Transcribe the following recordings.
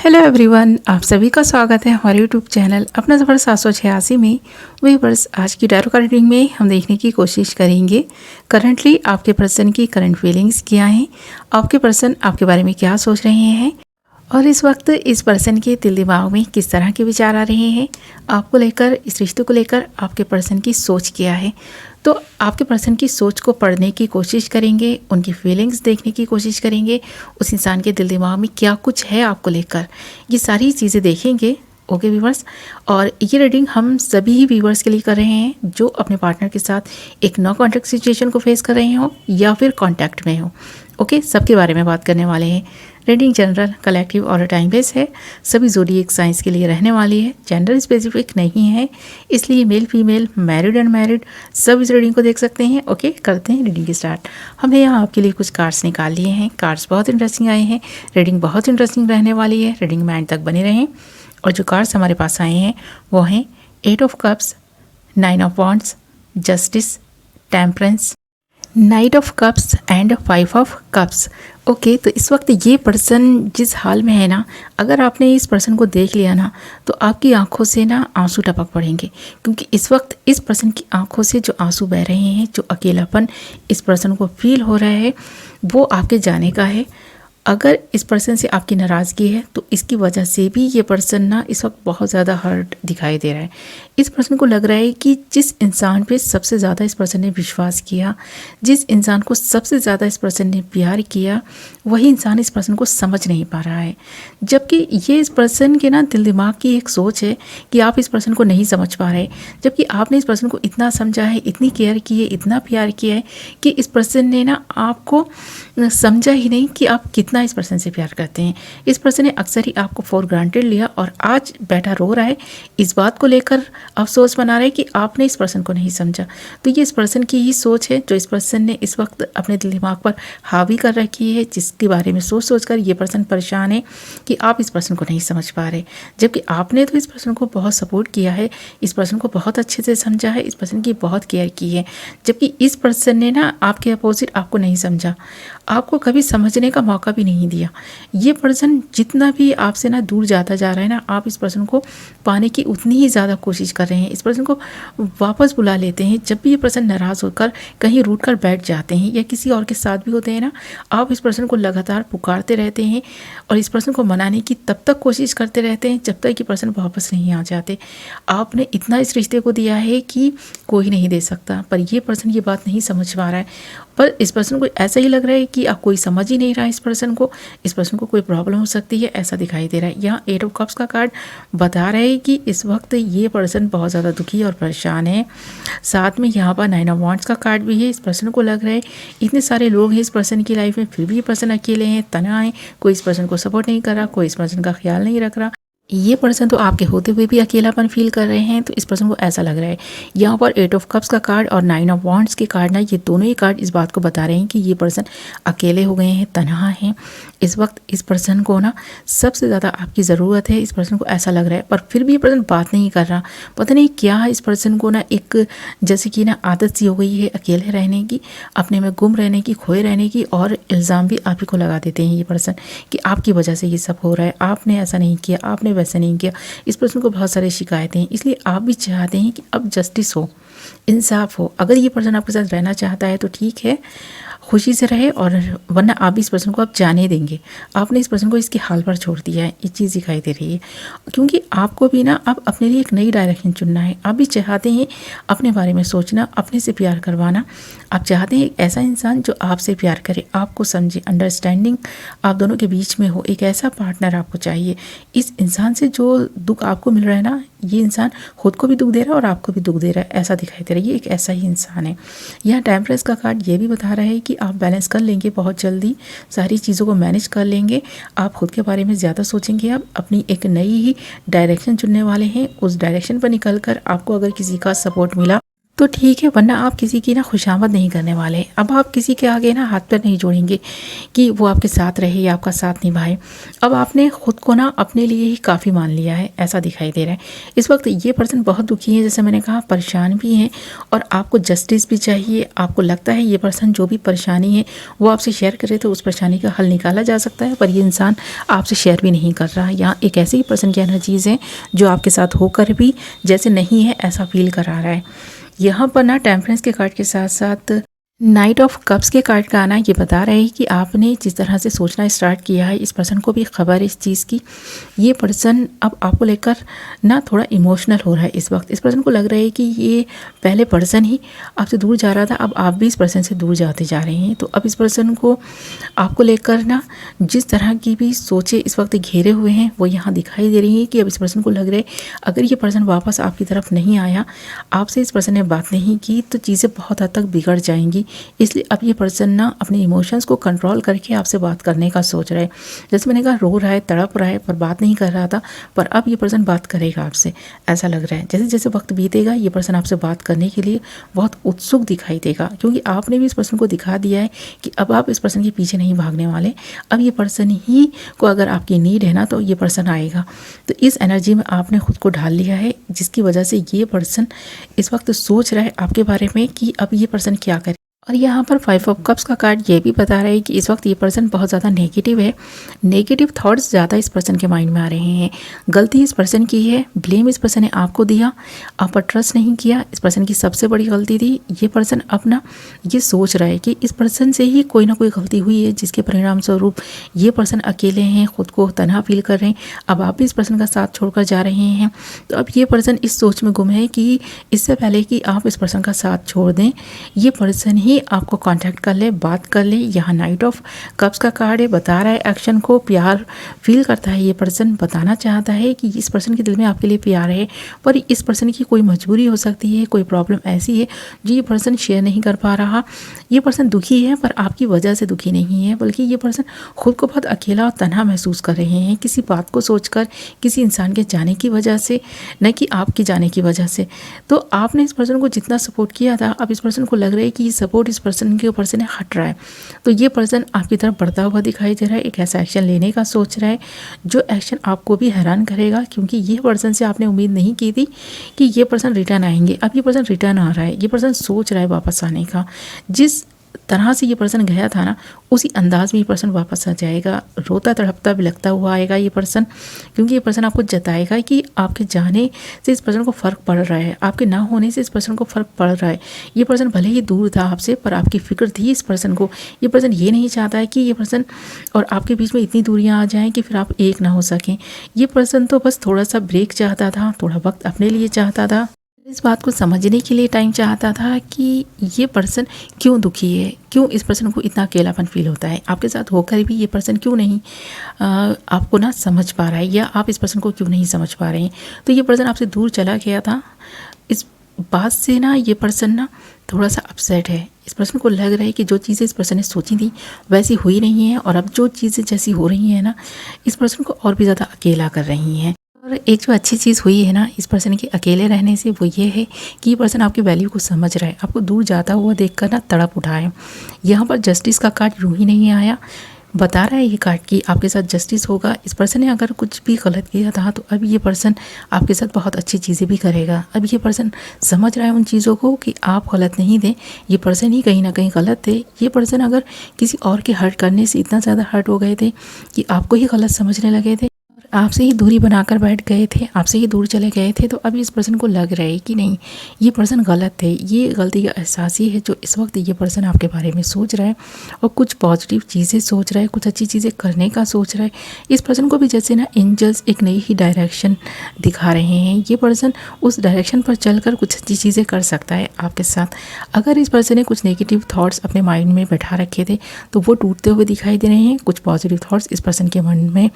Hello everyone, आप सभी का स्वागत है हमारे यूट्यूब चैनल अपना सफ़र 786 में। व्यूअर्स, आज की टैरो कार्ड रीडिंग में हम देखने की कोशिश करेंगे करंटली आपके पर्सन की करंट फीलिंग्स क्या हैं, आपके पर्सन आपके बारे में क्या सोच रहे हैं और इस वक्त इस पर्सन के दिल दिमाग में किस तरह के विचार आ रहे हैं आपको लेकर, इस रिश्ते को लेकर आपके पर्सन की सोच क्या है। तो आपके पर्सन की सोच को पढ़ने की कोशिश करेंगे, उनकी फीलिंग्स देखने की कोशिश करेंगे, उस इंसान के दिल दिमाग में क्या कुछ है आपको लेकर, ये सारी चीज़ें देखेंगे। ओके व्यूवर्स, और ये रीडिंग हम सभी ही व्यूवर्स के लिए कर रहे हैं जो अपने पार्टनर के साथ एक नो कॉन्टैक्ट सिचुएशन को फेस कर रहे हो या फिर कॉन्टैक्ट में हो। ओके, सबके बारे में बात करने वाले हैं। रीडिंग जनरल, कलेक्टिव और टाइमलेस है, सभी ज़ोडिएक साइंस के लिए रहने वाली है, जेंडर स्पेसिफिक नहीं है, इसलिए मेल फीमेल मैरिड अनमैरिड सब इस रीडिंग को देख सकते हैं। ओके, करते हैं रीडिंग की स्टार्ट। हमने यहाँ आपके लिए कुछ कार्ड्स निकाल लिए हैं, कार्ड्स बहुत इंटरेस्टिंग आए हैं, रीडिंग बहुत इंटरेस्टिंग रहने वाली है, रीडिंग में एंड तक बने रहें। और जो कार्ड्स हमारे पास आए हैं वो हैं 8 of cups, 9 of wands, justice, temperance, night of cups and 5 of cups. Okay, तो इस वक्त ये पर्सन जिस हाल में है ना, अगर आपने इस पर्सन को देख लिया ना तो आपकी आंखों से ना आंसू टपक पड़ेंगे, क्योंकि इस वक्त इस पर्सन की आंखों से जो आंसू बह रहे हैं, जो अकेलापन इस पर्सन को फील हो रहा है वो आपके जाने का है। अगर इस पर्सन से आपकी नाराज़गी है तो इसकी वजह से भी ये पर्सन ना इस वक्त बहुत ज़्यादा हर्ट दिखाई दे रहा है। इस पर्सन को लग रहा है कि जिस इंसान पे सबसे ज़्यादा इस पर्सन ने विश्वास किया, जिस इंसान को सबसे ज़्यादा इस पर्सन ने प्यार किया, वही इंसान इस पर्सन को समझ नहीं पा रहा है। जबकि ये इस पर्सन के ना दिल दिमाग की एक सोच है कि आप इस पर्सन को नहीं समझ पा रहे, जबकि आपने इस पर्सन को इतना समझा है, इतनी केयर की है, इतना प्यार किया है कि इस पर्सन ने ना आपको समझा ही नहीं कि आप कितना इस पर्सन से प्यार करते हैं। इस पर्सन ने अक्सर ही आपको फॉर ग्रांटेड लिया और आज बैठा रो रहा है, इस बात को लेकर अफसोस मना रहा है कि आपने इस पर्सन को नहीं समझा। तो ये इस पर्सन की ही सोच है जो इस पर्सन ने इस वक्त अपने दिल दिमाग पर हावी कर रखी है, जिसके बारे में सोच सोच कर ये पर्सन परेशान है कि आप इस पर्सन को नहीं समझ पा रहे। जबकि आपने तो इस पर्सन को बहुत सपोर्ट किया है, इस पर्सन को बहुत अच्छे से समझा है, इस पर्सन की बहुत केयर की है, जबकि इस पर्सन ने ना आपके अपोजिट आपको नहीं समझा, आपको कभी समझने का मौका भी नहीं दिया। ये पर्सन जितना भी आपसे ना दूर जाता जा रहा है ना, आप इस पर्सन को पाने की उतनी ही ज़्यादा कोशिश कर रहे हैं, इस पर्सन को वापस बुला लेते हैं। जब भी ये पर्सन नाराज़ होकर कहीं रूठ कर बैठ जाते हैं या किसी और के साथ भी होते हैं ना, आप इस पर्सन को लगातार पुकारते रहते हैं और इस पर्सन को मनाने की तब तक कोशिश करते रहते हैं जब तक कि पर्सन वापस नहीं आ जाते। आपने इतना इस रिश्ते को दिया है कि कोई नहीं दे सकता, पर ये पर्सन ये बात नहीं समझ पा रहा है। पर इस पर्सन को ऐसा ही लग रहा है कि आप कोई समझ ही नहीं रहा है इस पर्सन को कोई प्रॉब्लम हो सकती है, ऐसा दिखाई दे रहा है। यहाँ 8 ऑफ कप्स का कार्ड बता रहा है कि इस वक्त ये पर्सन बहुत ज़्यादा दुखी और परेशान है। साथ में यहाँ पर 9 ऑफ वॉन्ड्स का कार्ड भी है। इस पर्सन को लग रहा है इतने सारे लोग हैं इस पर्सन की लाइफ में, फिर भी ये पर्सन अकेले हैं, तनहा है, कोई इस पर्सन को सपोर्ट नहीं कर रहा, कोई इस पर्सन का ख्याल नहीं रख रहा। ये पर्सन तो आपके होते हुए भी अकेलापन फील कर रहे हैं, तो इस पर्सन को ऐसा लग रहा है। यहाँ पर 8 ऑफ कप्स का कार्ड और 9 ऑफ वॉन्ड्स के कार्ड ना, ये दोनों ही कार्ड इस बात को बता रहे हैं कि ये पर्सन अकेले हो गए हैं, तनहा हैं। इस वक्त इस पर्सन को ना सबसे ज़्यादा आपकी ज़रूरत है, इस पर्सन को ऐसा लग रहा है, पर फिर भी ये पर्सन बात नहीं कर रहा। पता नहीं क्या इस पर्सन को ना एक जैसे कि ना आदत सी हो गई है अकेले रहने की, अपने में गुम रहने की, खोए रहने की, और इल्ज़ाम भी आप ही को लगा देते हैं ये पर्सन कि आपकी वजह से ये सब हो रहा है, आपने ऐसा नहीं किया, आपने वैसे नहीं किया। इस पर्सन को बहुत सारी शिकायतें हैं, इसलिए आप भी चाहते हैं कि अब जस्टिस हो, इंसाफ हो। अगर ये पर्सन आपके साथ रहना चाहता है तो ठीक है, खुशी से रहे, और वरना आप भी इस पर्सन को आप जाने देंगे। आपने इस पर्सन को इसके हाल पर छोड़ दिया है, ये चीज़ दिखाई दे रही है, क्योंकि आपको भी ना अब अपने लिए एक नई डायरेक्शन चुनना है। आप भी चाहते हैं अपने बारे में सोचना, अपने से प्यार करवाना। आप चाहते हैं एक ऐसा इंसान जो आपसे प्यार करे, आपको समझे, अंडरस्टैंडिंग आप दोनों के बीच में हो, एक ऐसा पार्टनर आपको चाहिए। इस इंसान से जो दुख आपको मिल रहा है ना, ये इंसान खुद को भी दुख दे रहा है और आपको भी दुख दे रहा है, ऐसा दिखाई दे रहा है। ये एक ऐसा ही इंसान है। यहाँ टेम्परेंस का कार्ड ये भी बता रहा है कि आप बैलेंस कर लेंगे, बहुत जल्दी सारी चीज़ों को मैनेज कर लेंगे। आप खुद के बारे में ज़्यादा सोचेंगे, आप अपनी एक नई ही डायरेक्शन चुनने वाले हैं। उस डायरेक्शन पर निकल कर आपको अगर किसी का सपोर्ट मिला तो ठीक है, वरना आप किसी की ना खुशामद नहीं करने वाले। अब आप किसी के आगे ना हाथ पैर नहीं जोड़ेंगे कि वो आपके साथ रहे या आपका साथ निभाए। अब आपने खुद को ना अपने लिए ही काफ़ी मान लिया है, ऐसा दिखाई दे रहा है। इस वक्त ये पर्सन बहुत दुखी है, जैसे मैंने कहा परेशान भी हैं और आपको जस्टिस भी चाहिए। आपको लगता है ये पर्सन जो भी परेशानी है वो आपसे शेयर करे तो उस परेशानी का हल निकाला जा सकता है, पर ये इंसान आपसे शेयर भी नहीं कर रहा। यहाँ एक ऐसे ही पर्सन की एनर्जीज़ हैं जो आपके साथ होकर भी जैसे नहीं है ऐसा फील करा रहा है। यहाँ पर ना टेम्परेंस के कार्ड के साथ साथ नाइट ऑफ कप्स के कार्ड का आना ये बता रहा है कि आपने जिस तरह से सोचना स्टार्ट किया है, इस पर्सन को भी खबर है इस चीज़ की। ये पर्सन अब आपको लेकर ना थोड़ा इमोशनल हो रहा है इस वक्त। इस पर्सन को लग रहा है कि ये पहले पर्सन ही आपसे दूर जा रहा था, अब आप भी इस पर्सन से दूर जाते जा रहे हैं। तो अब इस पर्सन को आपको लेकर ना जिस तरह की भी सोचे इस वक्त घेरे हुए हैं वो यहाँ दिखाई दे रही है कि अब इस पर्सन को लग रहा है अगर ये पर्सन वापस आपकी तरफ नहीं आया, आपसे इस पर्सन ने बात नहीं की, तो चीज़ें बहुत हद तक बिगड़ जाएंगी। इसलिए अब ये पर्सन ना अपने इमोशंस को कंट्रोल करके आपसे बात करने का सोच रहा है। जैसे मैंने कहा रो रहा है, तड़प रहा है, पर बात नहीं कर रहा था, पर अब ये पर्सन बात करेगा आपसे, ऐसा लग रहा है। जैसे जैसे वक्त बीतेगा ये पर्सन आपसे बात करने के लिए बहुत उत्सुक दिखाई देगा, क्योंकि आपने भी इस पर्सन को दिखा दिया है कि अब आप इस पर्सन के पीछे नहीं भागने वाले। अब ये पर्सन ही को अगर आपकी नीड है ना तो ये पर्सन आएगा। तो इस एनर्जी में आपने खुद को ढाल लिया है, जिसकी वजह से ये पर्सन इस वक्त सोच रहा है आपके बारे में कि अब ये पर्सन क्या करे। और यहाँ पर 5 ऑफ कप्स का कार्ड ये भी बता रहा है कि इस वक्त ये पर्सन बहुत ज़्यादा नेगेटिव है। नेगेटिव थॉट्स ज़्यादा इस पर्सन के माइंड में आ रहे हैं। गलती इस पर्सन की है, ब्लेम इस पर्सन ने आपको दिया, आप पर ट्रस्ट नहीं किया, इस पर्सन की सबसे बड़ी गलती थी। ये पर्सन अपना ये सोच रहा है कि इस पर्सन से ही कोई ना कोई गलती हुई है, जिसके परिणाम स्वरूप ये पर्सन अकेले हैं, खुद को तन्हा फील कर रहे हैं। अब आप भी इस पर्सन का साथ छोड़कर जा रहे हैं। तो अब ये पर्सन इस सोच में गुम है कि इससे पहले कि आप इस पर्सन का साथ छोड़ दें, ये पर्सन ही आपको कांटेक्ट कर ले, बात कर ले। यहाँ नाइट ऑफ कप्स का कार्ड है, बता रहा है एक्शन को, प्यार फील करता है ये पर्सन, बताना चाहता है कि इस पर्सन के दिल में आपके लिए प्यार है, पर इस पर्सन की कोई मजबूरी हो सकती है, कोई प्रॉब्लम ऐसी है जो ये पर्सन शेयर नहीं कर पा रहा। ये पर्सन दुखी है, पर आपकी वजह से दुखी नहीं है, बल्कि ये पर्सन खुद को बहुत अकेला और तन्हा महसूस कर रहे हैं, किसी बात को सोचकर, किसी इंसान के जाने की वजह से, न कि आपके जाने की वजह से। तो आपने इस पर्सन को जितना सपोर्ट किया था, अब इस पर्सन को लग रहा है कि ये सपोर्ट इस पर्सन के ऊपर से हट रहा है। तो ये पर्सन आपकी तरफ बढ़ता हुआ दिखाई दे रहा है, एक ऐसा एक्शन लेने का सोच रहा है जो एक्शन आपको भी हैरान करेगा, क्योंकि ये पर्सन से आपने उम्मीद नहीं की थी कि ये पर्सन रिटर्न आएंगे। अब ये पर्सन रिटर्न आ रहा है, ये पर्सन सोच रहा है वापस आने का। जिस तरह से ये पर्सन गया था ना, उसी अंदाज में ये पर्सन वापस आ जाएगा, रोता तड़पता बिलखता हुआ आएगा ये पर्सन, क्योंकि ये पर्सन आपको जताएगा कि आपके जाने से इस पर्सन को फ़र्क पड़ रहा है, आपके ना होने से इस पर्सन को फ़र्क पड़ रहा है। ये पर्सन भले ही दूर था आपसे, पर आपकी फ़िक्र थी इस पर्सन को। ये पर्सन ये नहीं चाहता है कि ये पर्सन और आपके बीच में इतनी दूरियाँ आ जाएँ कि फिर आप एक ना हो सकें। ये पर्सन तो बस थोड़ा सा ब्रेक चाहता था, थोड़ा वक्त अपने लिए चाहता था, इस बात को समझने के लिए टाइम चाहता था कि ये पर्सन क्यों दुखी है, क्यों इस पर्सन को इतना अकेलापन फील होता है, आपके साथ होकर भी ये पर्सन क्यों नहीं आपको ना समझ पा रहा है, या आप इस पर्सन को क्यों नहीं समझ पा रहे हैं। तो ये पर्सन आपसे दूर चला गया था। इस बात से ना ये पर्सन ना थोड़ा सा अपसेट है। इस पर्सन को लग रहा है कि जो चीज़ें इस पर्सन ने सोची थी वैसी हुई नहीं है, और अब जो चीज़ें जैसी हो रही हैं ना, इस पर्सन को और भी ज़्यादा अकेला कर रही हैं। और एक जो अच्छी चीज़ हुई है ना इस पर्सन के अकेले रहने से, वो ये है कि ये पर्सन आपकी वैल्यू को समझ रहा है, आपको दूर जाता हुआ देखकर ना तड़प उठा है। यहाँ पर जस्टिस का कार्ड यूँ ही नहीं आया, बता रहा है ये कार्ड कि आपके साथ जस्टिस होगा। इस पर्सन ने अगर कुछ भी गलत किया था तो अब ये पर्सन आपके साथ बहुत अच्छी चीज़ें भी करेगा। अब ये पर्सन समझ रहा है उन चीज़ों को कि आप गलत नहीं थे, ये पर्सन ही कहीं ना कहीं गलत थे। ये पर्सन अगर किसी और के हर्ट करने से इतना ज़्यादा हर्ट हो गए थे कि आपको ही गलत समझने लगे थे, आपसे ही दूरी बनाकर बैठ गए थे, आपसे ही दूर चले गए थे, तो अभी इस पर्सन को लग रहा है कि नहीं, ये पर्सन गलत थे। ये गलती का एहसास ही है जो इस वक्त ये पर्सन आपके बारे में सोच रहा है, और कुछ पॉजिटिव चीज़ें सोच रहा है, कुछ अच्छी चीज़ें करने का सोच रहा है। इस पर्सन को भी जैसे ना एंजल्स एक नई ही डायरेक्शन दिखा रहे हैं। ये पर्सन उस डायरेक्शन पर चलकर कुछ अच्छी चीज़ें कर सकता है आपके साथ। अगर इस पर्सन ने कुछ नेगेटिव थाट्स अपने माइंड में बैठा रखे थे तो वो टूटते हुए दिखाई दे रहे हैं। कुछ पॉजिटिव थाट्स इस पर्सन के मन में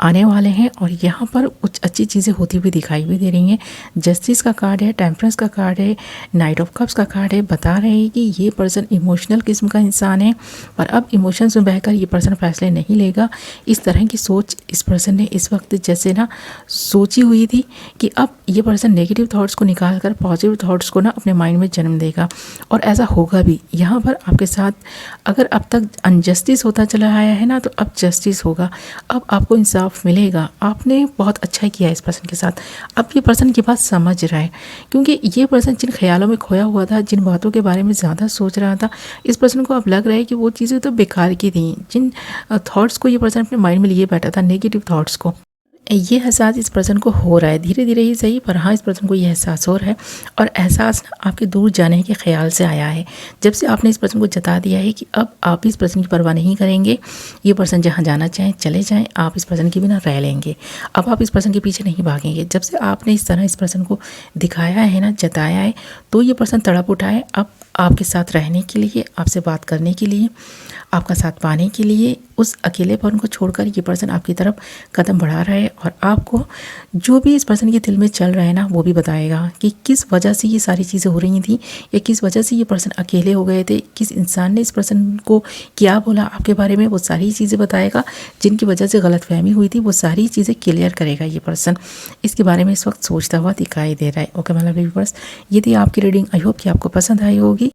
आने वाले हैं। हैं और यहाँ पर कुछ अच्छी चीज़ें होती हुई दिखाई भी दे रही हैं। जस्टिस का कार्ड है, टेम्परेंस का कार्ड है, नाइट ऑफ कप्स का कार्ड है। बता रहे हैं कि ये पर्सन इमोशनल किस्म का इंसान है और अब इमोशंस में बहकर ये पर्सन फैसले नहीं लेगा। इस तरह की सोच इस पर्सन ने इस वक्त जैसे ना सोची हुई थी कि अब ये पर्सन नेगेटिव थॉट्स को निकाल कर पॉजिटिव थॉट्स को ना अपने माइंड में जन्म देगा और ऐसा होगा भी। यहाँ पर आपके साथ अगर अब तक अनजस्टिस होता चला आया है ना, तो अब जस्टिस होगा, अब आपको इंसाफ मिलेगा। आपने बहुत अच्छा किया इस पर्सन के साथ। अब ये पर्सन की बात समझ रहा है, क्योंकि ये पर्सन जिन ख्यालों में खोया हुआ था, जिन बातों के बारे में ज़्यादा सोच रहा था, इस पर्सन को अब लग रहा है कि वो चीज़ें तो बेकार की थी। जिन थॉट्स को ये पर्सन अपने माइंड में लिए बैठा था, नेगेटिव थॉट्स को, ये एहसास इस पर्सन को हो रहा है, धीरे धीरे ही सही, पर हाँ इस पर्सन को ये एहसास हो रहा है। और एहसास ना आपके दूर जाने के ख्याल से आया है, जब से आपने इस पर्सन को जता दिया है कि अब आप इस पर्सन की परवाह नहीं करेंगे। ये पर्सन जहाँ जाना चाहें चले जाएं, आप इस पर्सन के बिना रह लेंगे। अब आप इस पर्सन के पीछे नहीं भागेंगे। जब से आपने इस तरह इस पर्सन को दिखाया है ना, जताया है, तो ये पर्सन तड़प उठा है अब आपके साथ रहने के लिए, आपसे बात करने के लिए, आपका साथ पाने के लिए। उस अकेलेपन को छोड़कर ये पर्सन आपकी तरफ कदम बढ़ा रहा है और आपको जो भी इस पर्सन के दिल में चल रहा है ना, वो भी बताएगा कि किस वजह से ये सारी चीज़ें हो रही थी या किस वजह से ये पर्सन अकेले हो गए थे, किस इंसान ने इस पर्सन को क्या बोला आपके बारे में, वो सारी चीज़ें बताएगा। जिनकी वजह से गलतफहमी हुई थी, वो सारी चीज़ें क्लियर करेगा ये पर्सन। इसके बारे में इस वक्त सोचता हुआ दिखाई दे रहा है। ओके मतलब व्यूअर्स, ये थी आपकी रीडिंग। आई होप कि आपको पसंद आई होगी।